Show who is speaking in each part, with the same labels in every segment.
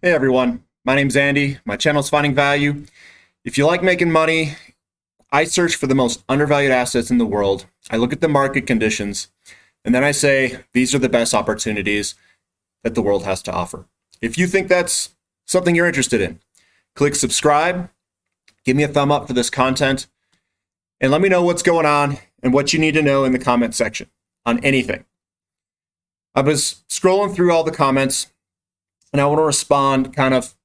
Speaker 1: Hey everyone, my name's Andy. My channel's Finding Value. If you like making money, I search for the most undervalued assets in the world. I look at the market conditions, and then I say, these are the best opportunities that the world has to offer. If you think that's something you're interested in, click subscribe, give me a thumb up for this content, and let me know what's going on and what you need to know in the comment section on anything. I was scrolling through all the comments, and I want to respond kind of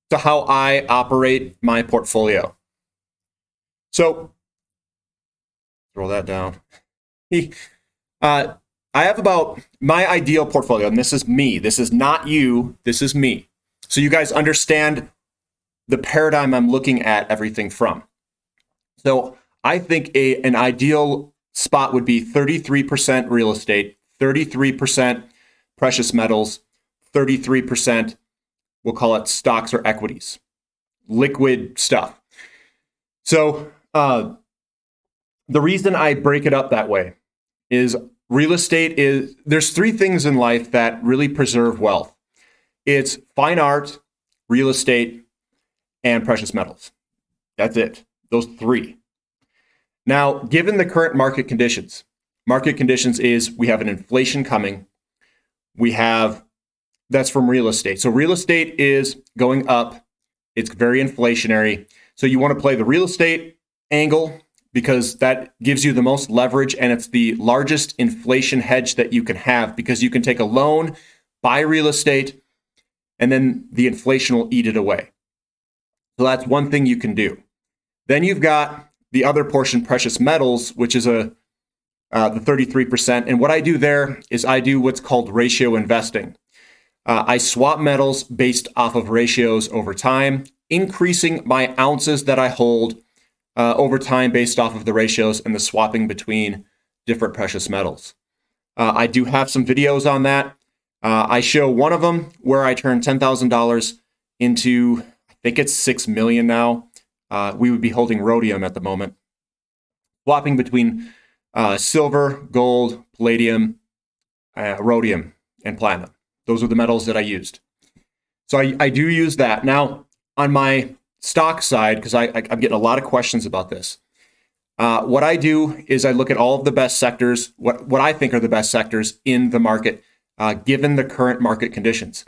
Speaker 1: to how I operate my portfolio. So, throw that down. I have about my ideal portfolio, and this is me. This is not you. This is me. So you guys understand the paradigm I'm looking at everything from. So I think an ideal spot would be 33% real estate, 33% precious metals, 33%, we'll call it stocks or equities, liquid stuff. So the reason I break it up that way is real estate there's three things in life that really preserve wealth. It's fine art, real estate, and precious metals. That's it. Those three. Now, given the current market conditions is we have an inflation coming. That's from real estate. So real estate is going up. It's very inflationary. So you want to play the real estate angle because that gives you the most leverage, and it's the largest inflation hedge that you can have because you can take a loan, buy real estate, and then the inflation will eat it away. So that's one thing you can do. Then you've got the other portion, precious metals, which is the 33%. And what I do there is I do what's called ratio investing. I swap metals based off of ratios over time, increasing my ounces that I hold over time based off of the ratios and the swapping between different precious metals. I do have some videos on that. I show one of them where I turn $10,000 into, I think it's 6 million now. We would be holding rhodium at the moment. Swapping between silver, gold, palladium, rhodium, and platinum. Those are the metals that I used. So I do use that. Now, on my stock side, because I'm getting a lot of questions about this, what I do is I look at all of the best sectors, what I think are the best sectors in the market, given the current market conditions.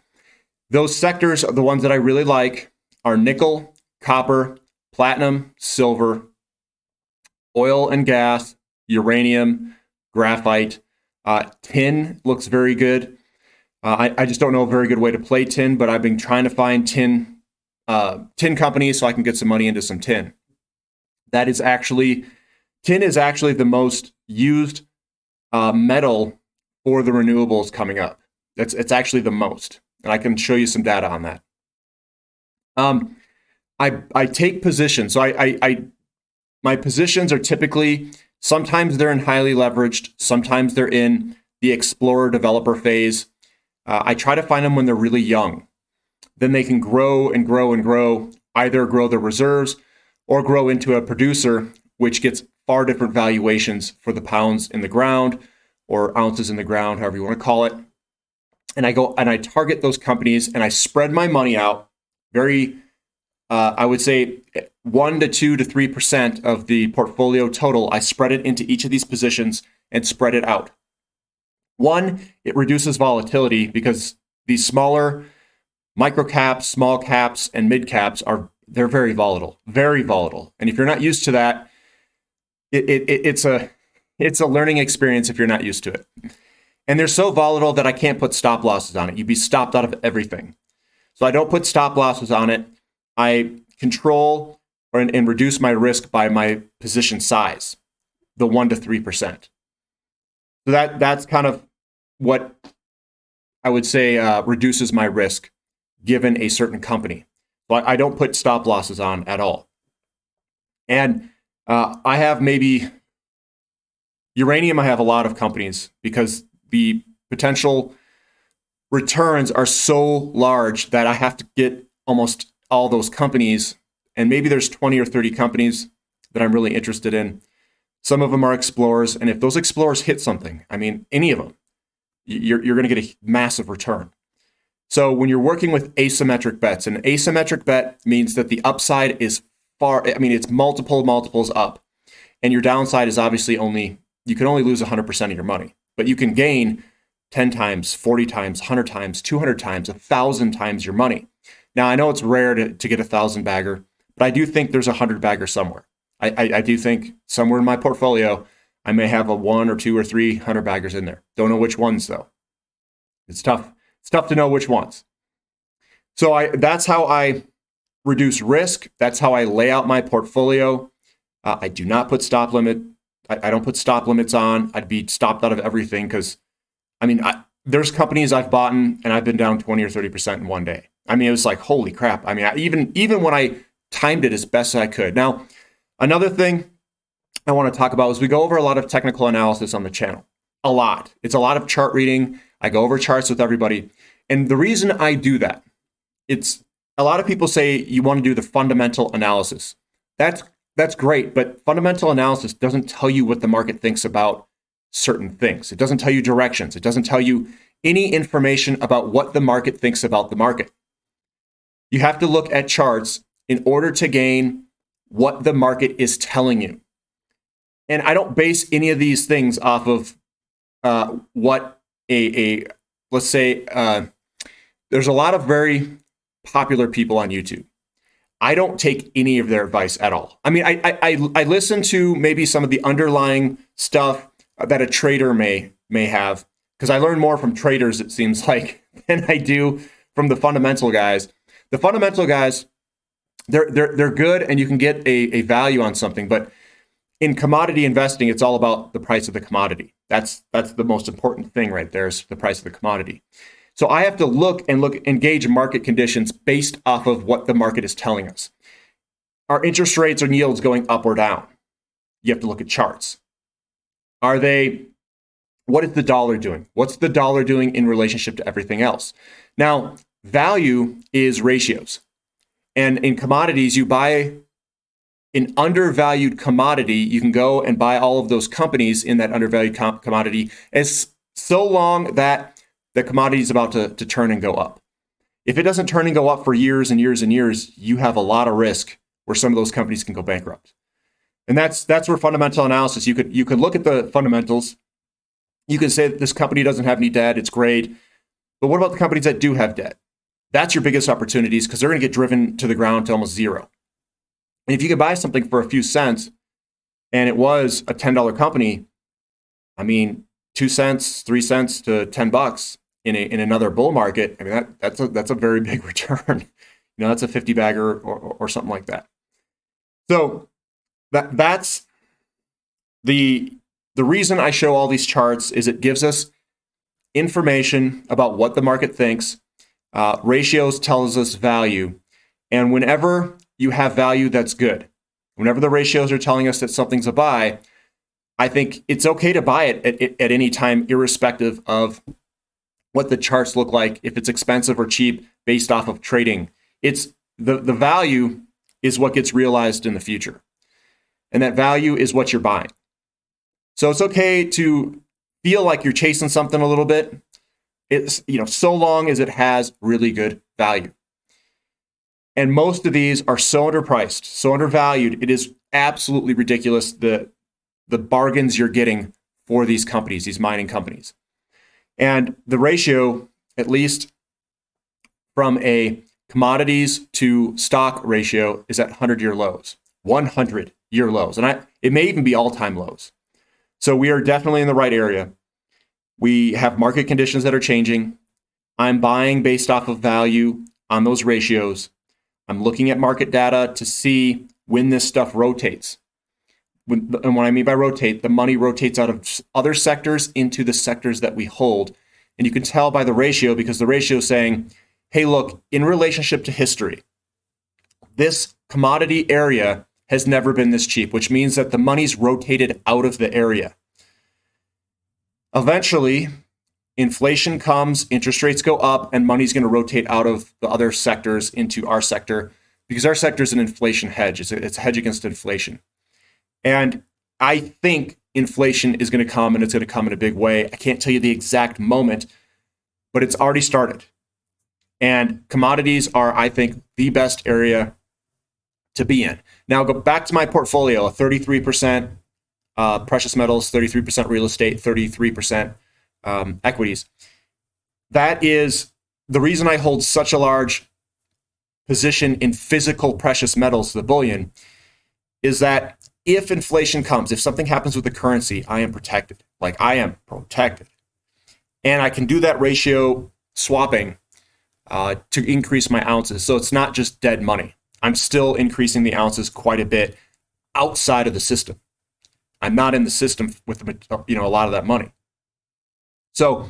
Speaker 1: Those sectors, the ones that I really like, are nickel, copper, platinum, silver, oil and gas, uranium, graphite. Tin looks very good. I just don't know a very good way to play tin, but I've been trying to find tin companies so I can get some money into some tin. Tin is actually the most used metal for the renewables coming up. It's actually the most, and I can show you some data on that. I take positions. So my positions are typically, sometimes they're in highly leveraged, sometimes they're in the explorer developer phase. I try to find them when they're really young. Then they can grow and grow and grow, either grow their reserves or grow into a producer, which gets far different valuations for the pounds in the ground or ounces in the ground, however you want to call it. And I go and I target those companies and I spread my money out very, I would say 1 to 2 to 3% of the portfolio total. I spread it into each of these positions and spread it out. One, it reduces volatility because these smaller micro caps, small caps, and mid caps they're very volatile, very volatile. And if you're not used to that, it's a learning experience if you're not used to it. And they're so volatile that I can't put stop losses on it. You'd be stopped out of everything. So I don't put stop losses on it. I control and reduce my risk by my position size, the 1 to 3%. So that's kind of what I would say reduces my risk given a certain company. But I don't put stop losses on at all. And I have maybe uranium. I have a lot of companies because the potential returns are so large that I have to get almost all those companies. And maybe there's 20 or 30 companies that I'm really interested in. Some of them are explorers. And if those explorers hit something, I mean, any of them, you're going to get a massive return. So when you're working with asymmetric bets, an asymmetric bet means that the upside is it's multiples up. And your downside is obviously you can only lose 100% of your money, but you can gain 10 times, 40 times, 100 times, 200 times, 1,000 times your money. Now, I know it's rare to get a 1,000 bagger, but I do think there's 100 bagger somewhere. I do think somewhere in my portfolio, I may have a 1 or 2 or 3 100 baggers in there. Don't know which ones though. It's tough. It's tough to know which ones. So that's how I reduce risk. That's how I lay out my portfolio. I do not put stop limit. I don't put stop limits on. I'd be stopped out of everything because, there's companies I've bought and I've been down 20 or 30% in one day. It was like, holy crap. Even when I timed it as best as I could. Now, another thing I want to talk about is we go over a lot of technical analysis on the channel. A lot. It's a lot of chart reading. I go over charts with everybody. And the reason I do that, it's a lot of people say you want to do the fundamental analysis. That's great, but fundamental analysis doesn't tell you what the market thinks about certain things. It doesn't tell you directions. It doesn't tell you any information about what the market thinks about the market. You have to look at charts in order to gain what the market is telling you. And I don't base any of these things off of what let's say, there's a lot of very popular people on YouTube. I don't take any of their advice at all. I listen to maybe some of the underlying stuff that a trader may have, because I learn more from traders, it seems like, than I do from the fundamental guys. The fundamental guys, they're good and you can get a value on something, but in commodity investing, it's all about the price of the commodity. That's the most important thing right there, is the price of the commodity. So I have to engage market conditions based off of what the market is telling us. Are interest rates or yields going up or down? You have to look at charts. What is the dollar doing? What's the dollar doing in relationship to everything else? Now, value is ratios. And in commodities, you buy an undervalued commodity, you can go and buy all of those companies in that undervalued commodity as so long that the commodity is about to turn and go up. If it doesn't turn and go up for years and years and years, you have a lot of risk where some of those companies can go bankrupt. And that's where fundamental analysis, you could look at the fundamentals. You can say that this company doesn't have any debt, it's great. But what about the companies that do have debt? That's your biggest opportunities, because they're going to get driven to the ground to almost zero. And if you could buy something for a few cents and it was a $10 company, 2 cents, 3 cents to $10 in another bull market, that's a very big return. That's a 50 bagger or something like that. So that's the reason I show all these charts is it gives us information about what the market thinks. Ratios tells us value. And whenever you have value, that's good. Whenever the ratios are telling us that something's a buy, I think it's okay to buy it at any time, irrespective of what the charts look like, if it's expensive or cheap based off of trading. It's the value is what gets realized in the future. And that value is what you're buying. So it's okay to feel like you're chasing something a little bit. It's, so long as it has really good value. And most of these are so underpriced, so undervalued. It is absolutely ridiculous the bargains you're getting for these companies, these mining companies. And the ratio, at least from a commodities to stock ratio, is at 100-year lows, 100-year lows. And it may even be all-time lows. So we are definitely in the right area. We have market conditions that are changing. I'm buying based off of value on those ratios. I'm looking at market data to see when this stuff rotates. And what I mean by rotate, the money rotates out of other sectors into the sectors that we hold. And you can tell by the ratio, because the ratio is saying, hey, look, in relationship to history, this commodity area has never been this cheap, which means that the money's rotated out of the area. Eventually, inflation comes, interest rates go up, and money's going to rotate out of the other sectors into our sector, because our sector is an inflation hedge. It's a hedge against inflation. And I think inflation is going to come, and it's going to come in a big way. I can't tell you the exact moment, but it's already started. And commodities are, I think, the best area to be in. Now, go back to my portfolio, 33% precious metals, 33% real estate, 33% equities. That is the reason I hold such a large position in physical precious metals, the bullion, is that if inflation comes, if something happens with the currency, I am protected. Like, I am protected. And I can do that ratio swapping to increase my ounces. So it's not just dead money. I'm still increasing the ounces quite a bit outside of the system. I'm not in the system with a lot of that money. So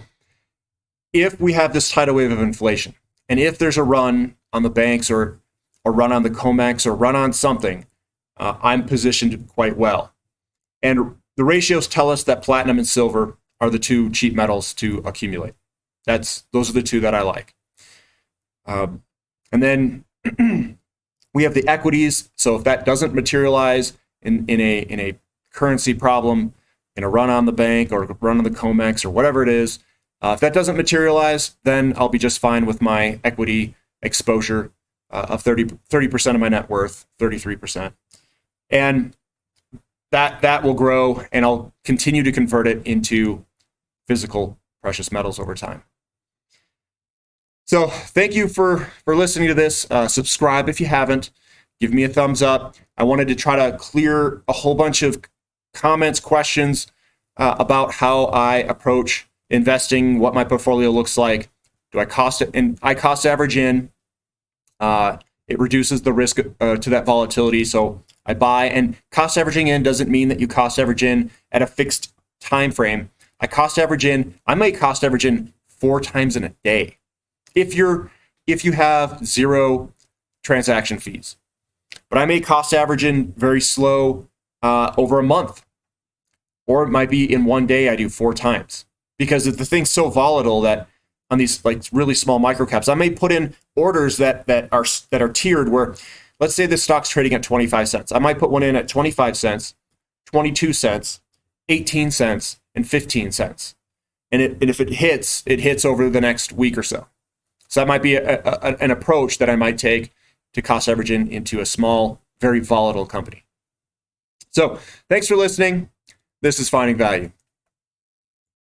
Speaker 1: if we have this tidal wave of inflation, and if there's a run on the banks or run on the COMEX or run on something, I'm positioned quite well. And the ratios tell us that platinum and silver are the two cheap metals to accumulate. Those are the two that I like. And then we have the equities. So if that doesn't materialize in a currency problem, in a run on the bank or run on the COMEX or whatever it is, if that doesn't materialize, then I'll be just fine with my equity exposure of 30% of my net worth, 33%. And that will grow, and I'll continue to convert it into physical precious metals over time. So thank you for listening to this. Subscribe if you haven't. Give me a thumbs up. I wanted to try to clear a whole bunch of comments, questions about how I approach investing, what my portfolio looks like. Do I cost it? And I cost average in. It reduces the risk to that volatility. So I buy, and cost averaging in doesn't mean that you cost average in at a fixed time frame. I may cost average in 4 times in a day if you have 0 transaction fees. But I may cost average in very slow over a month. Or it might be in one day I do 4 times. Because the thing's so volatile that on these like really small microcaps, I may put in orders that are tiered where, let's say the stock's trading at 25 cents. I might put one in at 25 cents, 22 cents, 18 cents, and 15 cents. And if it hits over the next week or so. So that might be an approach that I might take to cost average into a small, very volatile company. So thanks for listening. This is Finding Value.